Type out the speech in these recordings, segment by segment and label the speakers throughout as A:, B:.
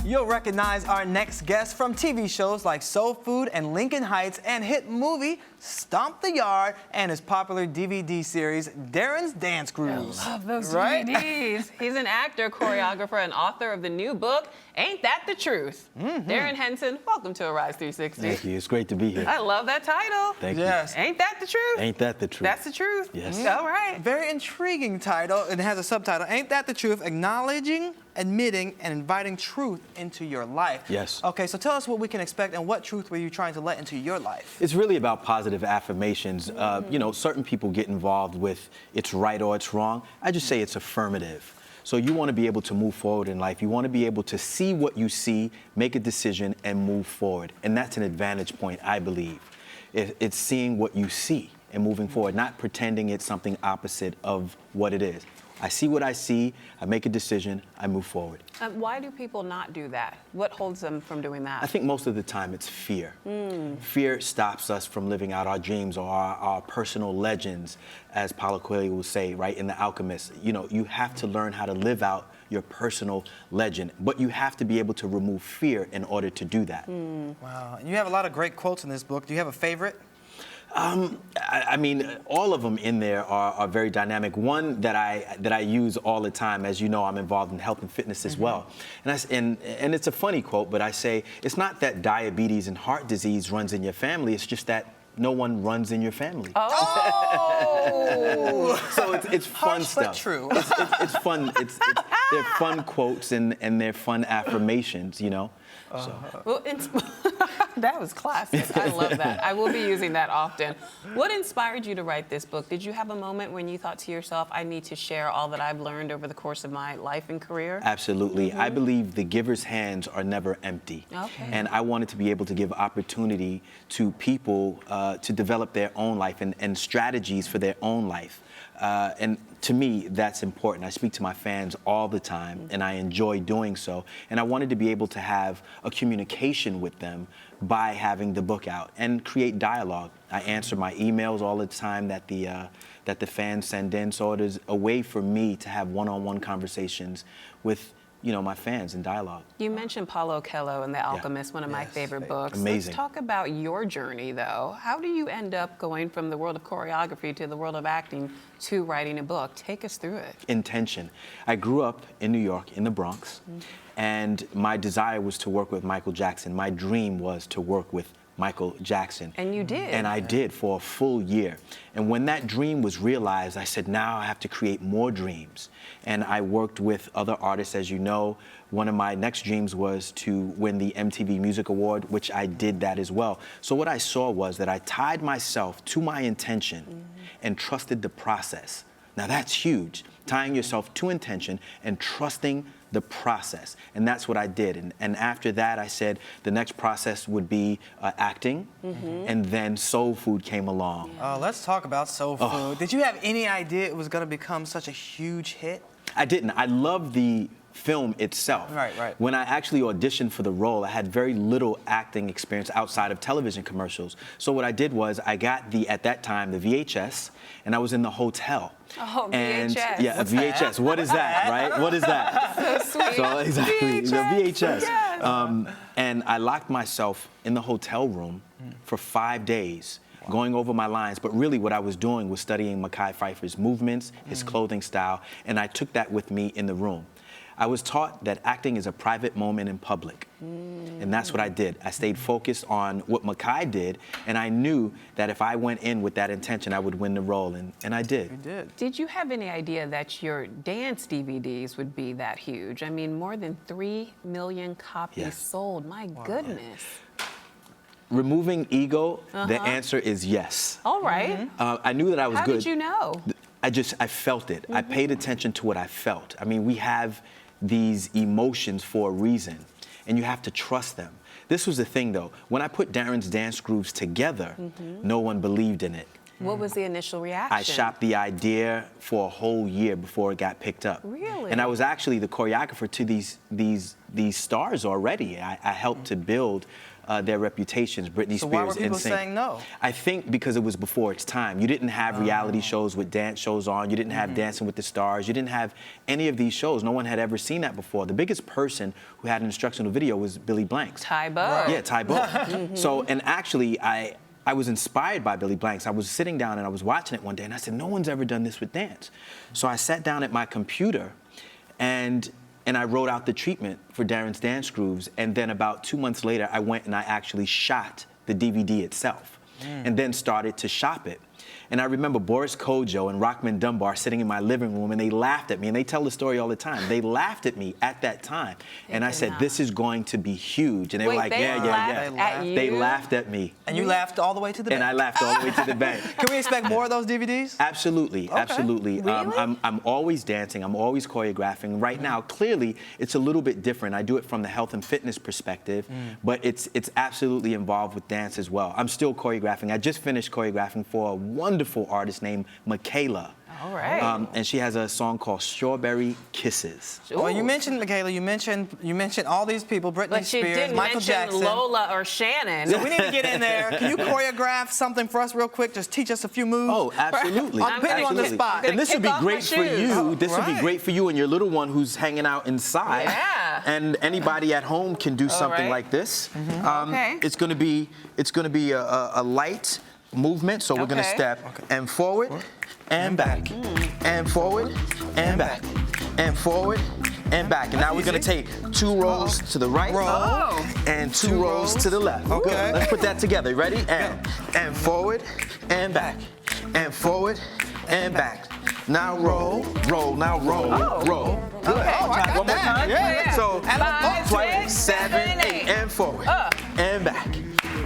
A: You'll recognize our next guest from TV shows like Soul Food and Lincoln Heights and hit movie Stomp the Yard and his popular DVD series Darrin's Dance Grooves.
B: I love those
A: right?
B: DVDs. He's an actor, choreographer, and author of the new book, Ain't That the Truth? Darrin Henson, welcome to Arise 360.
C: Thank you. It's great to be here.
B: I love that title.
C: Thank
A: Yes.
B: Ain't that the truth?
C: you. Ain't that the truth?
B: That's the truth?
C: Yes.
B: All right.
A: Very intriguing title. It has a subtitle, Ain't That the Truth? Acknowledging, admitting, and inviting truth into your life.
C: Yes.
A: Okay, so tell us what we can expect and what truth were you trying to let into your life?
C: It's really about positive affirmations. You know, certain people get involved with it's right or it's wrong. I just say it's affirmative. So you want to be able to move forward in life. You want to be able to see what you see, make a decision, and move forward. And that's an advantage point, I believe. It's seeing what you see and moving forward, not pretending it's something opposite of what it is. I see what I see, I make a decision, I move forward.
B: Why do people not do that? What holds them from doing that?
C: I think most of the time it's fear. Fear stops us from living out our dreams or our personal legends, as Paulo Coelho will say, right, in The Alchemist. You know, you have to learn how to live out your personal legend, but you have to be able to remove fear in order to do that.
A: Wow, and you have a lot of great quotes in this book. Do you have a favorite?
C: I mean, all of them in there are very dynamic. One that I use all the time, as you know, I'm involved in health and fitness as well. And it's a funny quote, but I say, it's not that diabetes and heart disease runs in your family, it's just that no one runs in your family.
A: Oh!
C: So it's fun
A: Harsh
C: stuff.
A: but true.
C: It's fun. They're fun quotes and they're fun affirmations, you know. So.
B: Well, that was classic. I love that. I will be using that often. What inspired you to write this book? Did you have a moment when you thought to yourself, I need to share all that I've learned over the course of my life and career?
C: Absolutely. I believe the giver's hands are never empty.
B: Okay.
C: And I wanted to be able to give opportunity to people to develop their own life and strategies for their own life. And to me, that's important. I speak to my fans all the time, and I enjoy doing so. And I wanted to be able to have a communication with them by having the book out and create dialogue. I answer my emails all the time that the fans send in, so it is a way for me to have one-on-one conversations with, you know, my fans in dialogue.
B: You mentioned Paulo Coelho and The Alchemist, one of my favorite books.
C: Amazing.
B: Let's talk about your journey, though. How do you end up going from the world of choreography to the world of acting to writing a book? Take us through it.
C: Intention. I grew up in New York, in the Bronx, and my desire was to work with Michael Jackson. My dream was to work with Michael Jackson.
B: And you did.
C: And I did for a full year. And when that dream was realized, I said, now I have to create more dreams. And I worked with other artists, as you know. One of my next dreams was to win the MTV Music Award, which I did that as well. So what I saw was that I tied myself to my intention and trusted the process. Now that's huge, tying yourself to intention and trusting the process. And that's what I did. And after that, I said the next process would be acting, and then Soul Food came along.
A: Let's talk about Soul Food. Did you have any idea it was going to become such a huge hit?
C: I didn't. I loved the film itself.
A: Right.
C: When I actually auditioned for the role, I had very little acting experience outside of television commercials. So what I did was I got at that time, the VHS, and I was in the hotel.
B: Oh,
C: and,
B: VHS.
C: Yeah, a VHS. What is that, right? What is that?
B: So sweet.
C: So exactly,
B: VHS.
C: the VHS.
B: Yes.
C: And I locked myself in the hotel room for 5 days. Going over my lines, but really what I was doing was studying Mekhi Phifer's movements, his clothing style, and I took that with me in the room. I was taught that acting is a private moment in public, and that's what I did. I stayed focused on what Mekhi did, and I knew that if I went in with that intention, I would win the role, and I did.
A: You did.
B: Did you have any idea that your dance DVDs would be that huge? I mean, more than 3 million copies sold. My goodness.
C: Removing ego, the answer is yes.
B: All right.
C: I knew that I was
B: How
C: good.
B: did you know?
C: I felt it. I paid attention to what I felt. I mean, we have these emotions for a reason, and you have to trust them. This was the thing, though. When I put Darrin's Dance Grooves together, no one believed in it.
B: What was the initial reaction?
C: I shopped the idea for a whole year before it got picked up.
B: Really?
C: And I was actually the choreographer to these stars already. I helped to build their reputations. Britney Spears,
A: So why were people
C: NSYNC.
A: saying no?
C: I think because it was before its time. You didn't have reality shows with dance shows on. You didn't have Dancing with the Stars. You didn't have any of these shows. No one had ever seen that before. The biggest person who had an instructional video was Billy Blanks.
B: Ty Bo.
C: Yeah, Ty Bo. So, and actually, I was inspired by Billy Blanks. I was sitting down and I was watching it one day and I said, no one's ever done this with dance. So I sat down at my computer and I wrote out the treatment for Darrin's Dance Grooves. And then about 2 months later, I went and I actually shot the DVD itself and then started to shop it. And I remember Boris Kodjoe and Rockman Dunbar sitting in my living room, and they laughed at me, and they tell the story all the time. They laughed at me at that time. And I said, this is going to be huge. And they were like, yeah.
B: At you?
C: They laughed at me.
A: And you laughed all the way to the bank.
C: And I laughed all the way to the bank.
A: Can we expect more of those DVDs?
C: Absolutely, absolutely.
B: Really?
C: I'm always dancing. I'm always choreographing. Right now, clearly, it's a little bit different. I do it from the health and fitness perspective, but it's absolutely involved with dance as well. I'm still choreographing. I just finished choreographing for a wonderful artist named Michaela.
B: All right.
C: And she has a song called Strawberry Kisses.
A: Well, you mentioned Michaela. You mentioned all these people: Britney
B: But she
A: Spears,
B: didn't
A: Michael
B: mention
A: Jackson.
B: Lola or Shannon.
A: So we need to get in there. Can you choreograph something for us real quick? Just teach us a few moves.
C: Oh, absolutely.
A: I'll put you on the
C: Absolutely.
A: spot.
C: And this would be
B: kick off
C: great
B: my
C: for
B: shoes.
C: you.
A: Oh,
C: This would be
A: right.
C: great for you and your little one who's hanging out inside.
B: Yeah.
C: And anybody at home can do something
B: right.
C: like this.
B: Okay.
C: It's going to be a light movement. So we're going to
B: Okay.
C: step and forward and back and forward and back and forward and back. And now we're going to take 2 rolls to the right and 2 rolls to the left.
A: Okay.
C: Good. Let's put that together. Ready? And forward and back and forward and back. Now roll, roll, now roll, roll. Good.
B: Okay.
C: One more time.
B: Yeah.
C: So
B: 5, 6,
C: 7, 8, and forward, and back,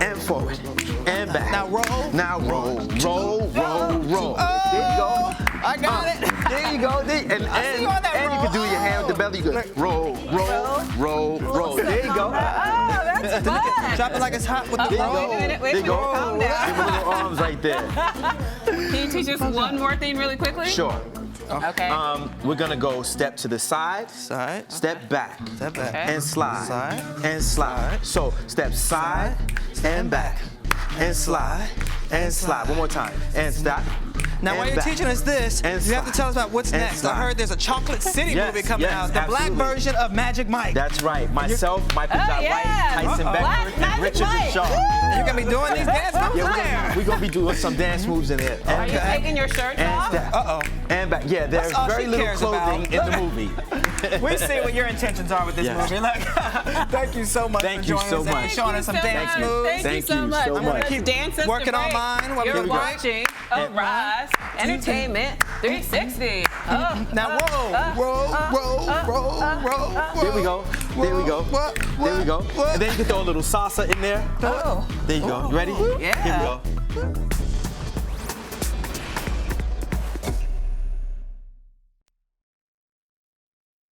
C: and forward, and back.
A: Now roll.
C: Now roll, roll, roll, roll. There you go.
A: I got it.
C: There you go. And
A: see you on that
C: you
A: roll.
C: can do your hand with the belly. You go roll, roll, roll, roll. There you go.
B: Oh, that's fun.
A: Drop it like it's hot with the
C: There you
A: roll.
C: go.
B: Wait a minute,
C: There you go.
B: calm down.
C: Give me little arms right there.
B: Can you teach us one more thing really quickly?
C: Sure.
B: Okay.
C: We're gonna go step to the side,
A: Side.
C: step back,
A: Step back.
B: Okay.
C: and slide,
A: Side.
C: and slide. So step side and back, and slide, and slide. One more time. And stop.
A: Now,
C: and
A: while you're
C: back.
A: teaching us this,
C: And
A: you have to
C: slide.
A: tell us about what's
C: And
A: next.
C: slide.
A: I heard there's a Chocolate City
C: Yes,
A: movie coming
C: yes,
A: out, the
C: absolutely.
A: black version of Magic Mike.
C: That's right. Myself, Michael
B: Oh,
C: Jai
B: yeah.
C: White, Tyson
B: Black
C: Beckford, and
B: Magic
C: Richard
B: Mike.
C: Shaw.
A: And you're gonna be doing these dance moves
C: Yeah,
A: there.
C: we're gonna be doing some dance moves in it.
B: Are you taking your shirt
C: And
B: off?
C: step.
A: Uh-oh.
C: And back. Yeah, there's
A: That's all
C: very
A: she
C: little
A: cares
C: clothing
A: about.
C: in the movie.
A: We see what your intentions are with this
C: Yeah.
A: movie. Look, thank you so much
C: Thank
A: for
C: you
A: joining
C: so
A: us and
C: much.
A: showing us some dance moves.
B: Thank you
C: Thank
B: so
C: you
B: much.
C: so
B: I'm
C: much.
B: gonna
A: Keep
B: dance us
A: working
B: to
A: on
B: break.
A: mine while we
B: You're
A: break.
B: watching Arise Entertainment 360.
A: Now roll.
C: There we go. There we go. There we go.
A: What?
C: And then you can throw a little salsa in there.
B: Oh.
C: There you go. You ready?
B: Yeah.
C: Here we go.